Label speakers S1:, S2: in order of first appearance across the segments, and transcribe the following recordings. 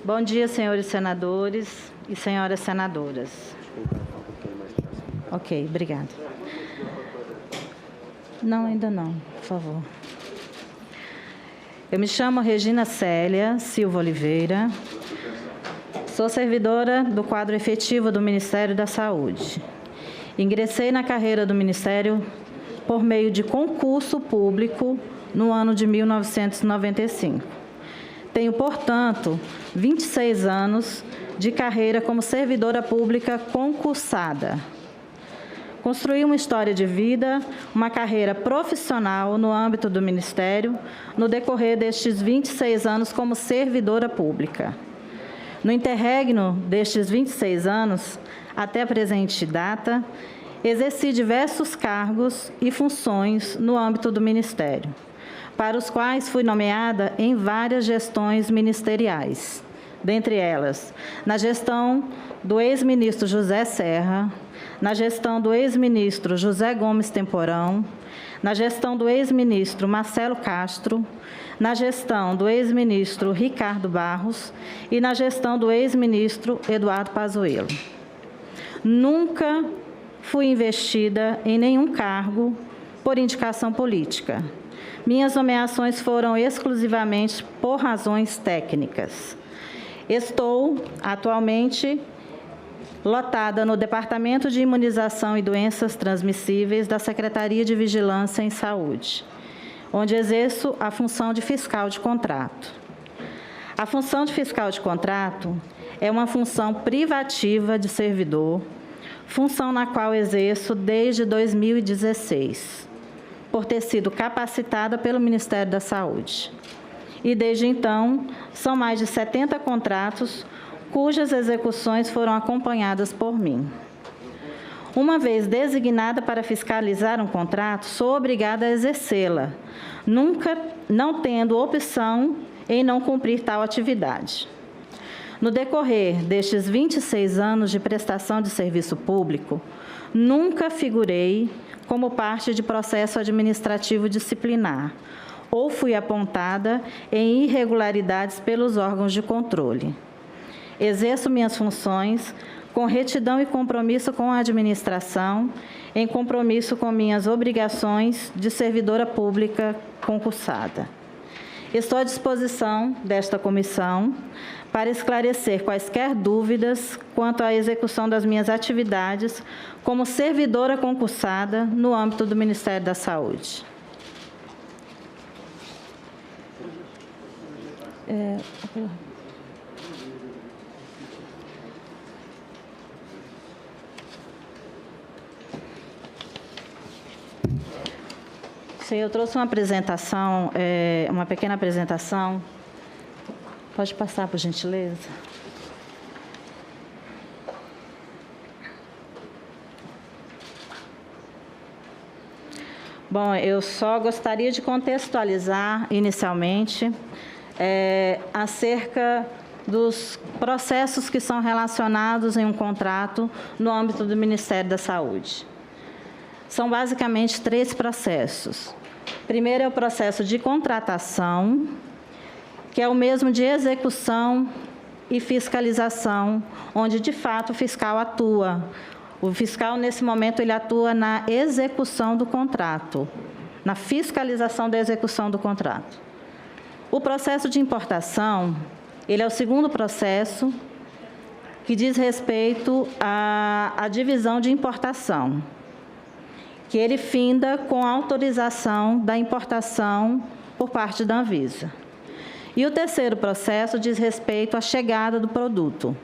S1: Bom dia, senhores senadores e senhoras senadoras. Ok, obrigada. Não, ainda não, por favor. Eu me chamo Regina Célia Silva Oliveira, sou servidora do quadro efetivo do Ministério da Saúde. Ingressei na carreira do Ministério por meio de concurso público no ano de 1995. Tenho, portanto, 26 anos de carreira como servidora pública concursada. Construí uma história de vida, uma carreira profissional no âmbito do Ministério, no decorrer destes 26 anos como servidora pública. No interregno destes 26 anos, até a presente data, exerci diversos cargos e funções no âmbito do Ministério, para os quais fui nomeada em várias gestões ministeriais, dentre elas, na gestão do ex-ministro José Serra, na gestão do ex-ministro José Gomes Temporão, na gestão do ex-ministro Marcelo Castro, na gestão do ex-ministro Ricardo Barros e na gestão do ex-ministro Eduardo Pazuello. Nunca fui investida em nenhum cargo por indicação política. Minhas nomeações foram exclusivamente por razões técnicas. Estou, atualmente, lotada no Departamento de Imunização e Doenças Transmissíveis da Secretaria de Vigilância em Saúde, onde exerço a função de fiscal de contrato. A função de fiscal de contrato é uma função privativa de servidor, função na qual exerço desde 2016, por ter sido capacitada pelo Ministério da Saúde. E, desde então, são mais de 70 contratos cujas execuções foram acompanhadas por mim. Uma vez designada para fiscalizar um contrato, sou obrigada a exercê-la, não tendo opção em não cumprir tal atividade. No decorrer destes 26 anos de prestação de serviço público, nunca figurei como parte de processo administrativo disciplinar, ou fui apontada em irregularidades pelos órgãos de controle. Exerço minhas funções com retidão e compromisso com a administração, em compromisso com minhas obrigações de servidora pública concursada. Estou à disposição desta comissão para esclarecer quaisquer dúvidas quanto à execução das minhas atividades como servidora concursada no âmbito do Ministério da Saúde. Sim, eu trouxe uma apresentação, uma pequena apresentação. Pode passar, por gentileza? Bom, eu só gostaria de contextualizar, inicialmente, acerca dos processos que são relacionados em um contrato no âmbito do Ministério da Saúde. São basicamente 3 processos. Primeiro é o processo de contratação, que é o mesmo de execução e fiscalização, onde, de fato, o fiscal atua. O fiscal, nesse momento, ele atua na execução do contrato, na fiscalização da execução do contrato. O processo de importação, ele é o segundo processo que diz respeito à divisão de importação, que ele finda com a autorização da importação por parte da Anvisa. E o terceiro processo diz respeito à chegada do produto,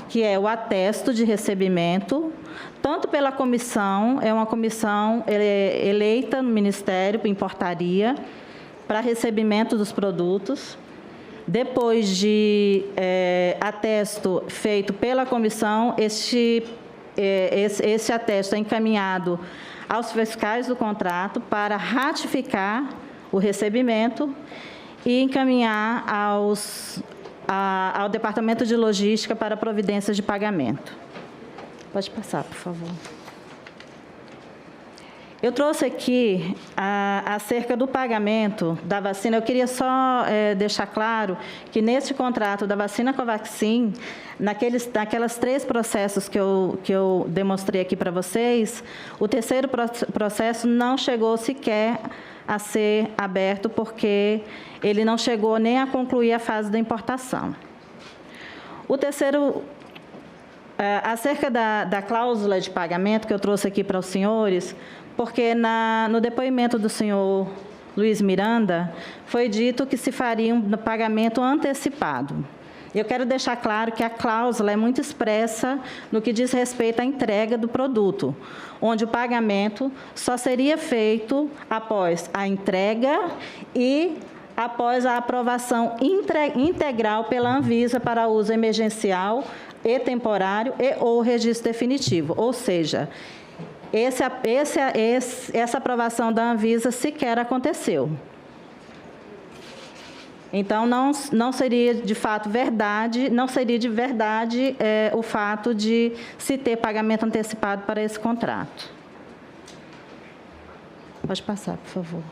S1: que é o atesto de recebimento, tanto pela comissão, é uma comissão eleita no Ministério, por importaria, para recebimento dos produtos. Depois de atesto feito pela comissão, esse atesto é encaminhado aos fiscais do contrato para ratificar o recebimento e encaminhar ao Departamento de Logística para providências de pagamento. Pode passar, por favor. Eu trouxe aqui acerca do pagamento da vacina. Eu queria só deixar claro que neste contrato da vacina Covaxin, naquelas 3 processos que eu demonstrei aqui para vocês, o terceiro processo não chegou sequer a ser aberto, porque ele não chegou nem a concluir a fase da importação. O terceiro, acerca da cláusula de pagamento que eu trouxe aqui para os senhores, porque no depoimento do senhor Luiz Miranda, foi dito que se faria um pagamento antecipado. Eu quero deixar claro que a cláusula é muito expressa no que diz respeito à entrega do produto, onde o pagamento só seria feito após a entrega e após a aprovação integral pela Anvisa para uso emergencial e temporário ou registro definitivo. Ou seja, essa aprovação da Anvisa sequer aconteceu. Então, não seria de fato verdade, não seria de verdade o fato de se ter pagamento antecipado para esse contrato. Pode passar, por favor.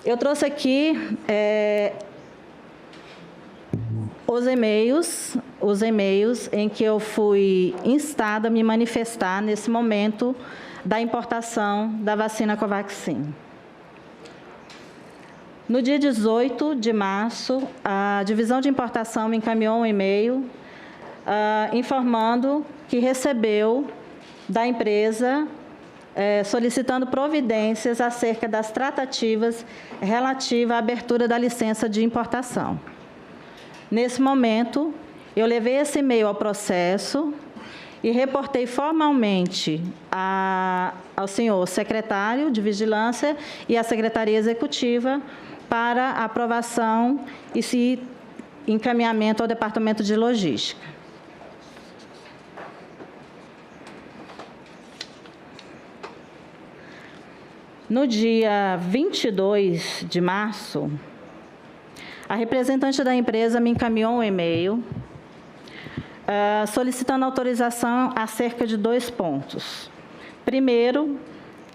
S1: Eu trouxe aqui os e-mails em que eu fui instada a me manifestar nesse momento da importação da vacina Covaxin. No dia 18 de março, a Divisão de Importação me encaminhou um e-mail informando que recebeu da empresa solicitando providências acerca das tratativas relativas à abertura da licença de importação. Nesse momento, eu levei esse e-mail ao processo e reportei formalmente ao senhor secretário de Vigilância e à Secretaria Executiva para aprovação e encaminhamento ao Departamento de Logística. No dia 22 de março, a representante da empresa me encaminhou um e-mail solicitando autorização acerca de 2 pontos. Primeiro,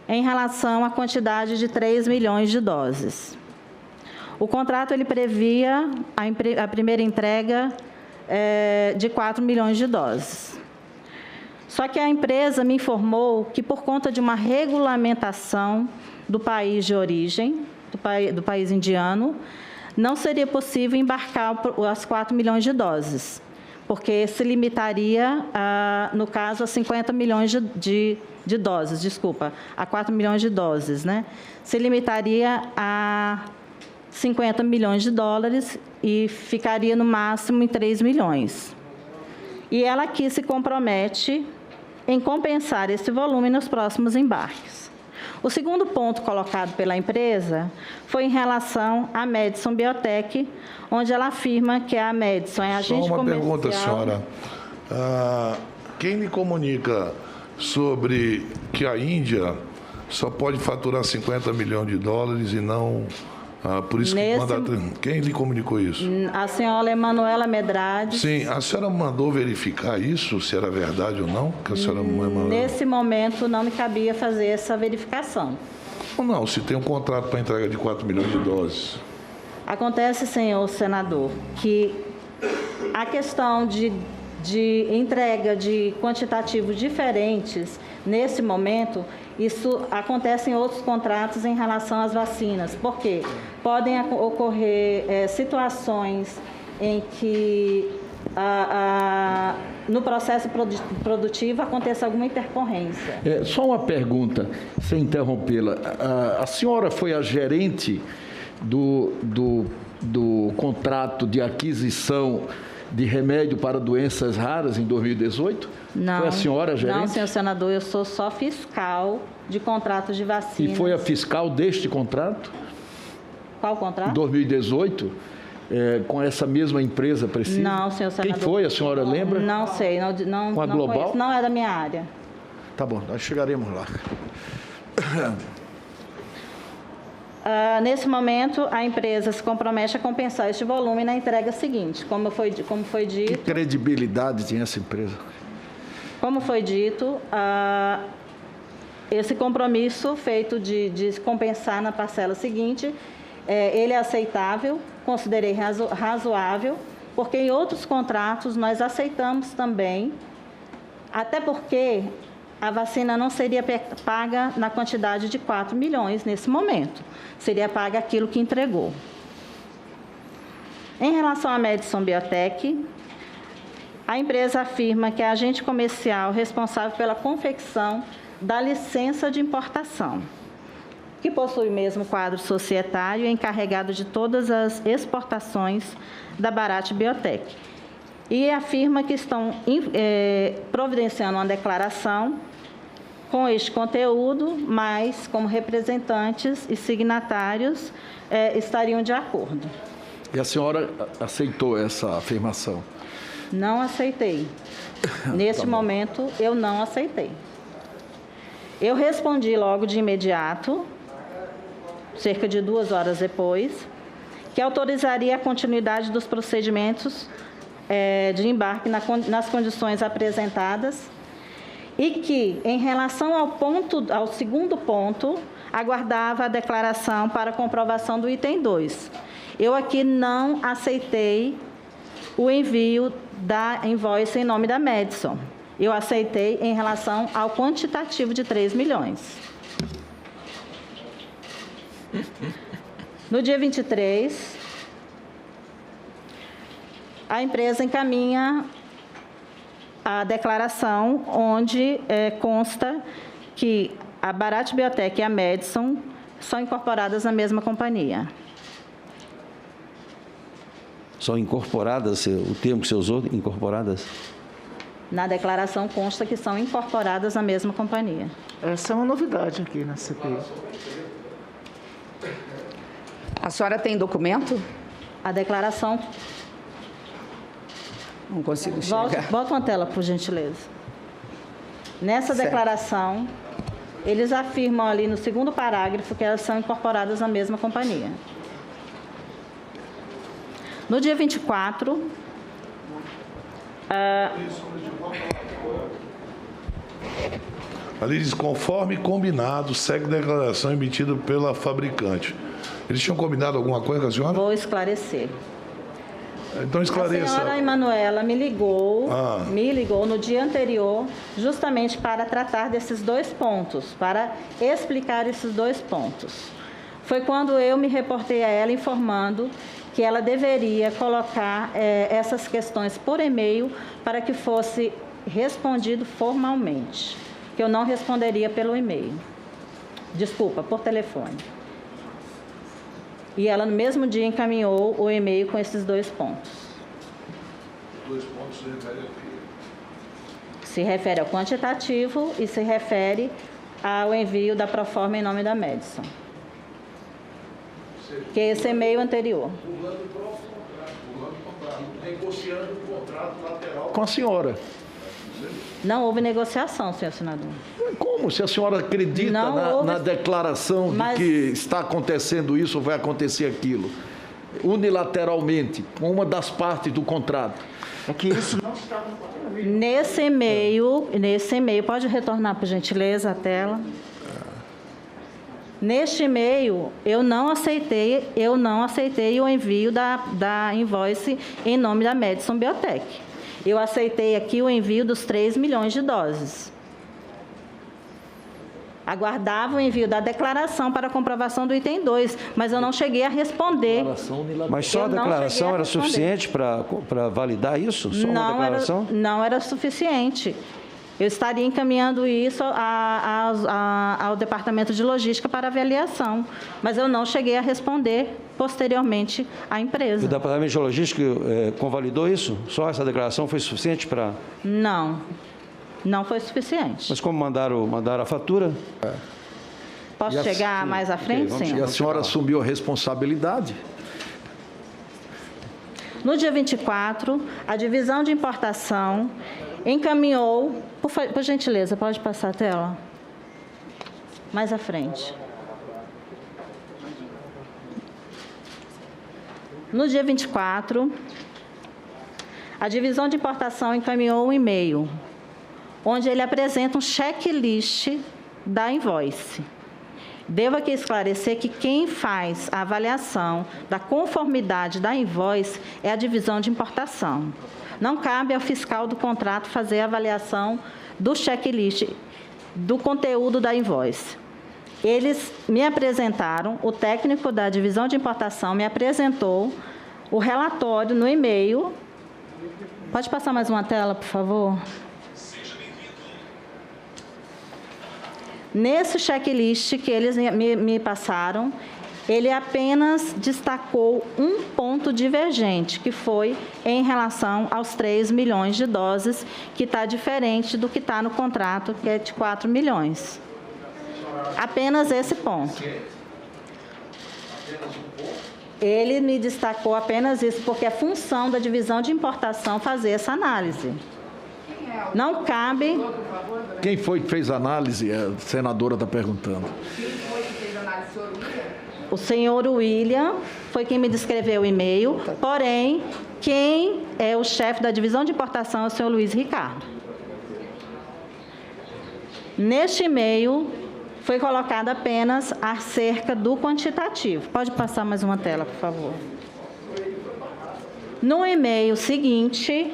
S1: em relação à quantidade de 3 milhões de doses. O contrato ele previa a primeira entrega de 4 milhões de doses. Só que a empresa me informou que, por conta de uma regulamentação do país de origem, do país indiano, não seria possível embarcar as 4 milhões de doses, porque se limitaria, no caso, a 50 milhões de doses, desculpa, a 4 milhões de doses, né? Se limitaria a 50 milhões de dólares e ficaria no máximo em 3 milhões. E ela aqui se compromete em compensar esse volume nos próximos embarques. O segundo ponto colocado pela empresa foi em relação à Madison Biotech, onde ela afirma que a Madison é agente comercial... Só uma pergunta, senhora.
S2: Quem lhe comunica sobre que a Índia só pode faturar 50 milhões de dólares e não... por isso que manda... Quem lhe comunicou isso?
S1: A senhora Emanuela Medrades.
S2: Sim, a senhora mandou verificar isso, se era verdade ou não? Que a senhora
S1: Nesse momento, não me cabia fazer essa verificação.
S2: Não, se tem um contrato para entrega de 4 milhões de doses.
S1: Acontece, senhor senador, que a questão de entrega de quantitativos diferentes, nesse momento, isso acontece em outros contratos em relação às vacinas. Por quê? Podem ocorrer situações em que no processo produtivo aconteça alguma intercorrência.
S3: Só uma pergunta, sem interrompê-la. A senhora foi a gerente do contrato de aquisição de remédio para doenças raras em 2018?
S1: Não.
S3: Foi a senhora a gerente?
S1: Não, senhor senador, eu sou só fiscal de contratos de vacina.
S3: E foi a fiscal deste contrato?
S1: Qual contrato?
S3: 2018, com essa mesma empresa precisa?
S1: Não, senhor senador.
S3: Quem foi, a senhora lembra?
S1: Não sei, não
S3: com a
S1: não
S3: Global?
S1: Conheço, não é da minha área.
S3: Tá bom, nós chegaremos lá.
S1: Nesse momento, a empresa se compromete a compensar este volume na entrega seguinte. Como foi dito...
S3: Que credibilidade tinha essa empresa?
S1: Como foi dito, esse compromisso feito de compensar na parcela seguinte, ele é aceitável, considerei razoável, porque em outros contratos nós aceitamos também, até porque a vacina não seria paga na quantidade de 4 milhões nesse momento, seria paga aquilo que entregou. Em relação à Madison Biotech, a empresa afirma que é agente comercial responsável pela confecção da licença de importação, que possui mesmo quadro societário e encarregado de todas as exportações da Bharat Biotech. E afirma que estão providenciando uma declaração com este conteúdo, mas como representantes e signatários estariam de acordo.
S3: E a senhora aceitou essa afirmação?
S1: Não aceitei. Neste momento, eu não aceitei. Eu respondi logo de imediato, cerca de 2 horas depois, que autorizaria a continuidade dos procedimentos de embarque nas condições apresentadas e que, em relação ao segundo ponto, aguardava a declaração para comprovação do item 2. Eu aqui não aceitei o envio da invoice em nome da Madison. Eu aceitei em relação ao quantitativo de 3 milhões. No dia 23, a empresa encaminha a declaração onde consta que a Bharat Biotech e a Madison são incorporadas na mesma companhia.
S4: São incorporadas, o termo que você usou, incorporadas?
S1: Na declaração consta que são incorporadas na mesma companhia.
S5: Essa é uma novidade aqui na CPI.
S6: A senhora tem documento?
S1: A declaração...
S6: Não consigo enxergar.
S1: Volta uma tela, por gentileza. Nessa declaração, eles afirmam ali no segundo parágrafo que elas são incorporadas na mesma companhia. No dia 24,
S2: ali diz, conforme combinado, segue a declaração emitida pela fabricante. Eles tinham combinado alguma coisa com a senhora?
S1: Vou esclarecer.
S2: Então esclareça.
S1: A senhora Emanuela me ligou no dia anterior, justamente para tratar desses 2 pontos, para explicar esses 2 pontos. Foi quando eu me reportei a ela informando que ela deveria colocar essas questões por e-mail para que fosse respondido formalmente, que eu não responderia pelo e-mail. Desculpa, por telefone. E ela, no mesmo dia, encaminhou o e-mail com esses 2 pontos.
S2: Os 2 pontos se referem a quê?
S1: Se refere ao quantitativo e se refere ao envio da proforma em nome da Madison. Que é esse e-mail anterior.
S2: Negociando o contrato lateral.
S3: Com a senhora.
S1: Não houve negociação, senhor senador.
S3: Como? Se a senhora acredita na declaração de que está acontecendo isso ou vai acontecer aquilo, unilateralmente, com uma das partes do contrato.
S5: É que isso não está...
S1: Nesse e-mail, pode retornar, por gentileza, a tela. Neste e-mail, eu não aceitei o envio da invoice em nome da Madison Biotech. Eu aceitei aqui o envio dos 3 milhões de doses. Aguardava o envio da declaração para comprovação do item 2, mas eu não cheguei a responder.
S4: Mas só a declaração era suficiente para validar isso? Só uma declaração?
S1: Não era suficiente. Eu estaria encaminhando isso ao Departamento de Logística para avaliação, mas eu não cheguei a responder posteriormente à empresa.
S4: E o Departamento de Logística convalidou isso? Só essa declaração foi suficiente para...
S1: Não foi suficiente.
S4: Mas como mandaram a fatura?
S1: Posso chegar mais à frente, senhor?
S3: E a senhora assumiu a responsabilidade?
S1: No dia 24, a divisão de importação encaminhou... Por gentileza, pode passar a tela? Mais à frente. No dia 24, a divisão de importação encaminhou um e-mail, onde ele apresenta um checklist da invoice. Devo aqui esclarecer que quem faz a avaliação da conformidade da invoice é a divisão de importação. Não cabe ao fiscal do contrato fazer a avaliação do checklist, do conteúdo da invoice. Eles me apresentaram, o técnico da divisão de importação me apresentou o relatório no e-mail. Pode passar mais uma tela, por favor? Nesse checklist que eles me passaram, ele apenas destacou um ponto divergente, que foi em relação aos 3 milhões de doses, que está diferente do que está no contrato, que é de 4 milhões. Apenas esse ponto. Ele me destacou apenas isso, porque é função da divisão de importação fazer essa análise. Não cabe...
S3: Quem foi que fez a análise? A senadora está perguntando.
S6: Quem foi que fez a análise, senhor William?
S1: O senhor William foi quem me descreveu o e-mail, porém, quem é o chefe da divisão de importação é o senhor Luiz Ricardo. Neste e-mail, foi colocado apenas acerca do quantitativo. Pode passar mais uma tela, por favor. No e-mail seguinte,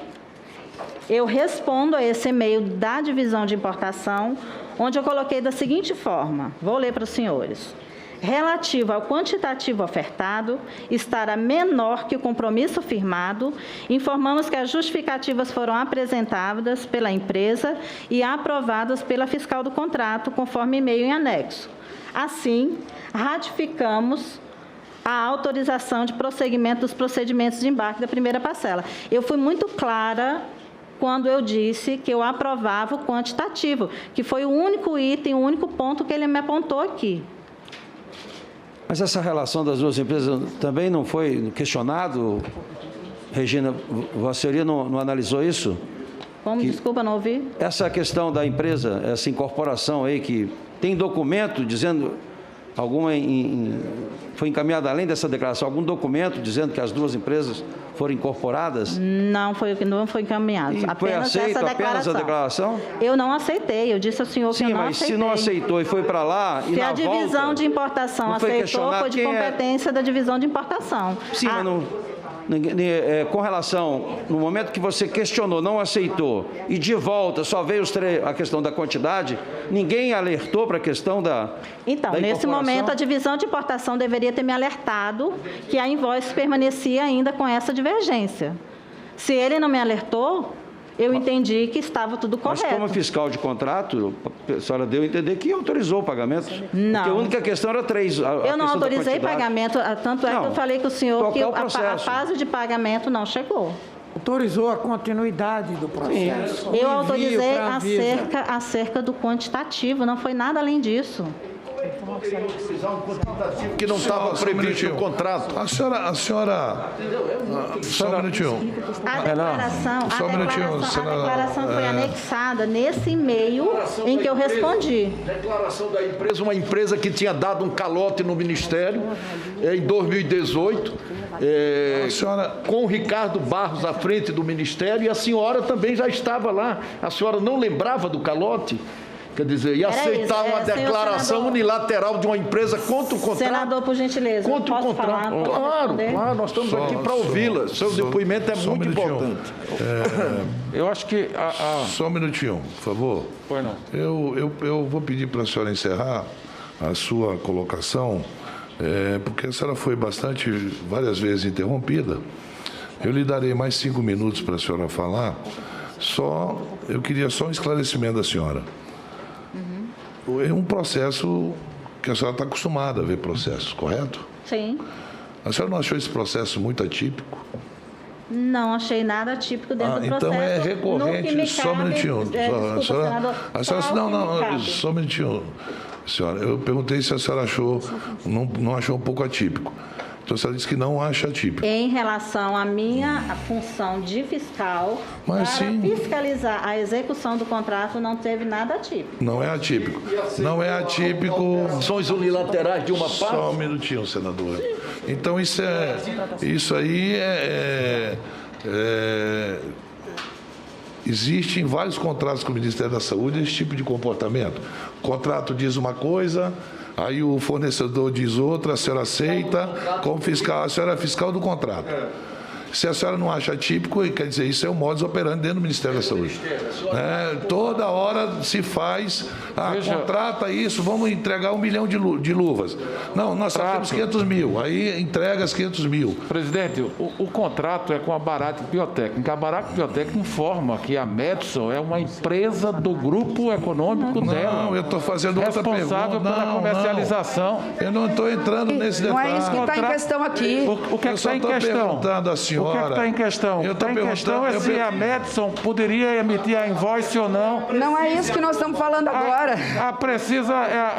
S1: eu respondo a esse e-mail da divisão de importação, onde eu coloquei da seguinte forma, vou ler para os senhores. Relativo ao quantitativo ofertado, estará menor que o compromisso firmado, informamos que as justificativas foram apresentadas pela empresa e aprovadas pela fiscal do contrato, conforme e-mail em anexo. Assim, ratificamos a autorização de prosseguimento dos procedimentos de embarque da primeira parcela. Eu fui muito clara quando eu disse que eu aprovava o quantitativo, que foi o único item, o único ponto que ele me apontou aqui.
S4: Mas essa relação das duas empresas também não foi questionado? Regina, Vossa Senhoria não analisou isso?
S1: Como? Desculpa, não ouvi.
S4: Essa questão da empresa, essa incorporação aí, que tem documento dizendo, foi encaminhada além dessa declaração, algum documento dizendo que as duas empresas foram incorporadas?
S1: Não foi encaminhado.
S4: E foi aceito apenas a declaração?
S1: Eu não aceitei, eu disse ao senhor que eu não aceitei.
S4: Sim, mas se não aceitou e foi para lá, e
S1: se
S4: na
S1: a divisão
S4: volta,
S1: de importação aceitou, foi de competência da divisão de importação.
S4: Sim, mas não... Com relação, no momento que você questionou, não aceitou, e de volta só veio a questão da quantidade, ninguém alertou para a questão da
S1: Então, nesse momento, a divisão de importação deveria ter me alertado que a invoice permanecia ainda com essa divergência. Se ele não me alertou, eu entendi que estava tudo correto.
S4: Mas como fiscal de contrato, a senhora deu a entender que autorizou o pagamento?
S1: Não.
S4: Porque a única questão era 3.
S1: Eu não autorizei pagamento, tanto é que eu falei com o senhor que a fase de pagamento não chegou.
S7: Autorizou a continuidade do processo.
S1: Eu autorizei acerca do quantitativo, não foi nada além disso.
S3: Que não estava previsto no contrato.
S2: A senhora... Só um minutinho.
S1: A declaração foi anexada nesse e-mail em que eu respondi.
S3: Declaração da empresa, uma empresa que tinha dado um calote no Ministério em 2018, com o Ricardo Barros à frente do Ministério, e a senhora também já estava lá. A senhora não lembrava do calote? Quer dizer, e aceitar uma declaração unilateral de uma empresa contra o contrato?
S1: Senador, por gentileza,
S3: contra o contrato. Claro, nós estamos aqui para ouvi-la. Seu depoimento é muito importante.
S4: Eu acho que...
S2: Só um minutinho, por favor.
S4: Pois não.
S2: Eu vou pedir para a senhora encerrar a sua colocação, porque a senhora foi várias vezes interrompida. Eu lhe darei mais 5 minutos para a senhora falar. Eu queria só um esclarecimento da senhora. É um processo que a senhora está acostumada a ver processos, correto?
S1: Sim.
S2: A senhora não achou esse processo muito atípico?
S1: Não achei nada atípico dentro do processo.
S2: Então é recorrente, só um minutinho. Só um minutinho, senhora. Eu perguntei se a senhora não achou um pouco atípico. Então, a senhora disse que não acha atípico.
S1: Em relação à minha função de fiscal, para fiscalizar a execução do contrato, não teve nada atípico.
S2: Não é atípico. Não é atípico.
S3: Ações unilaterais de uma parte?
S2: Só um minutinho, senadora. Então, isso aí existe em vários contratos com o Ministério da Saúde esse tipo de comportamento. O contrato diz uma coisa, aí o fornecedor diz outra, a senhora aceita, como fiscal, a senhora é fiscal do contrato. Se a senhora não acha típico, quer dizer, isso é o modus operandi dentro do Ministério da Saúde. Toda hora se faz, contrata isso, vamos entregar 1 milhão de luvas. Não, nós só temos 500 mil, aí entrega as 500 mil.
S8: Presidente, o contrato é com a Barac Biotécnica. A Barac Biotécnica informa que a Medson é uma empresa do grupo econômico dela.
S2: Não, eu estou fazendo outra pergunta.
S8: Responsável pela comercialização.
S2: Não. Eu não estou entrando nesse detalhe.
S6: Não é isso que está em questão aqui.
S8: O que está em questão?
S2: Perguntando à senhora.
S8: O que está em questão?
S2: Eu estou
S8: perguntando é se a Medson poderia emitir a invoice ou não.
S6: Não é isso que nós estamos falando agora.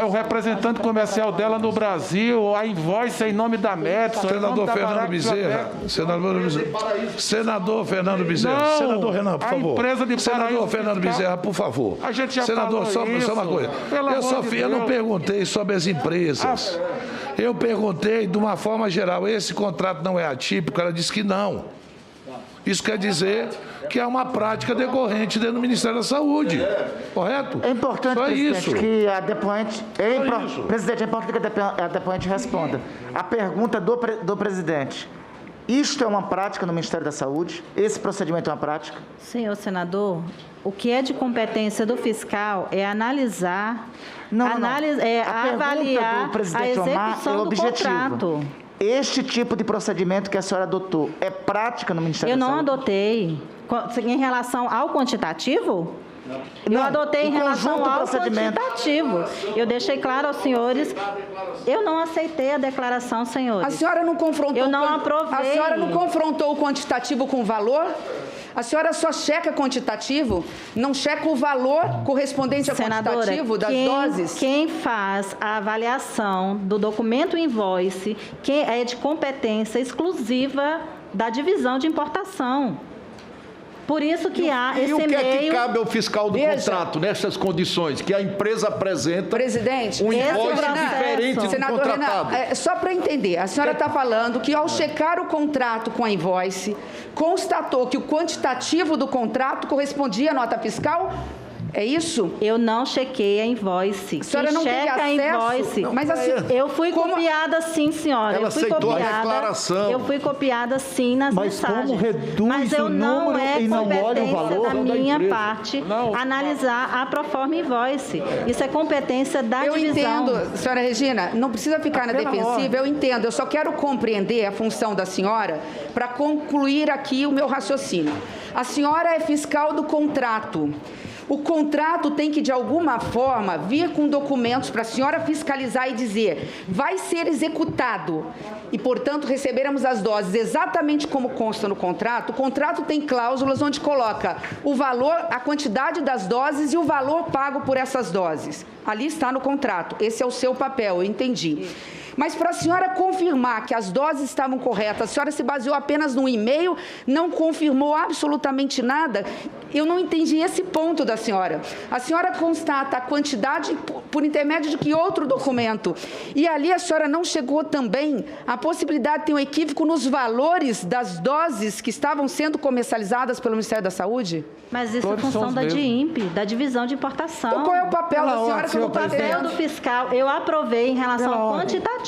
S8: O representante comercial dela no Brasil, a invoice é em nome da Medson.
S2: Senador Fernando Bezerra. Senador Fernando Bezerra.
S8: Não,
S2: Senador Renan, por favor. Senador Fernando Bezerra, por favor.
S8: A gente já
S2: Senador, só uma coisa. Eu não perguntei sobre as empresas. Eu perguntei de uma forma geral, esse contrato não é atípico? Ela disse que não. Isso quer dizer que é uma prática decorrente dentro do Ministério da Saúde. Correto?
S5: É importante,
S2: só
S5: presidente,
S2: isso.
S5: que a depoente... Presidente, é importante que a depoente responda. A pergunta do presidente. Isto é uma prática no Ministério da Saúde? Esse procedimento é uma prática?
S1: Senhor senador, o que é de competência do fiscal é analisar, avaliar a execução do contrato.
S5: Este tipo de procedimento que a senhora adotou é prática no Ministério da Saúde?
S1: Eu não adotei. Em relação ao quantitativo? Eu adotei em relação ao quantitativo. Eu deixei claro aos senhores, eu não aceitei a declaração, senhores.
S6: A senhora não confrontou...
S1: Eu não aprovei.
S6: A senhora não confrontou o quantitativo com o valor? A senhora só checa quantitativo, não checa o valor correspondente ao quantitativo das doses?
S1: Quem faz a avaliação do documento invoice é de competência exclusiva da divisão de importação. Por isso que há esse
S3: E o que é que
S1: meio...
S3: cabe ao fiscal do contrato, nessas condições, que a empresa apresenta
S6: Presidente,
S3: um invoice diferente do
S6: Senador
S3: contratado?
S6: Renan, só para entender, a senhora está falando que ao checar o contrato com a invoice, constatou que o quantitativo do contrato correspondia à nota fiscal? É isso?
S1: Eu não chequei a invoice.
S6: A senhora não teve acesso?
S1: Invoice.
S6: Mas assim,
S1: eu fui copiada sim, senhora.
S3: Ela aceitou a declaração.
S1: Eu fui copiada sim nas mensagens.
S9: Como reduz
S1: mas eu
S9: o
S1: não
S9: número
S1: é
S9: e não olha o valor
S1: da minha parte analisar a proforma invoice. Isso é competência da
S6: eu
S1: divisão.
S6: entendo, senhora Regina, não precisa ficar na defensiva, eu entendo. Eu só quero compreender a função da senhora para concluir aqui o meu raciocínio. A senhora é fiscal do contrato. O contrato tem que, de alguma forma, vir com documentos para a senhora fiscalizar e dizer vai ser executado e, portanto, receberemos as doses exatamente como consta no contrato. O contrato tem cláusulas onde coloca o valor, a quantidade das doses e o valor pago por essas doses. Ali está no contrato. Esse é o seu papel, eu entendi. Mas para a senhora confirmar que as doses estavam corretas, a senhora se baseou apenas no e-mail, não confirmou absolutamente nada? Eu não entendi esse ponto da senhora. A senhora constata a quantidade por intermédio de que outro documento? E ali a senhora não chegou também à possibilidade de ter um equívoco nos valores das doses que estavam sendo comercializadas pelo Ministério da Saúde?
S1: Mas isso é função da DIMP, da divisão de importação.
S6: Então qual é o papel da senhora como
S1: o papel do fiscal? Eu aprovei em relação ao quantitativo.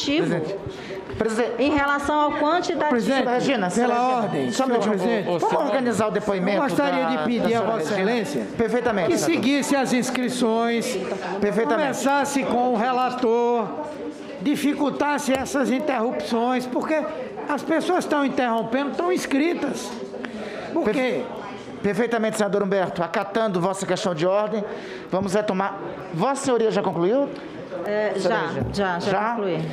S5: Presidente.
S1: Em relação ao quantitativo.
S9: Presidente,
S5: Regina,
S9: pela ordem,
S5: só um
S9: senhor
S5: minutinho.
S9: presidente.
S5: Vamos organizar o depoimento.
S9: Eu gostaria de pedir a Vossa Excelência
S5: perfeitamente,
S9: que
S5: senador.
S9: seguisse as inscrições, começasse com o relator, dificultasse essas interrupções, porque as pessoas estão interrompendo, estão inscritas. Por quê?
S5: Perfeitamente, senador Humberto. Acatando vossa questão de ordem, vamos retomar. Vossa Senhoria já concluiu?
S1: Já concluí.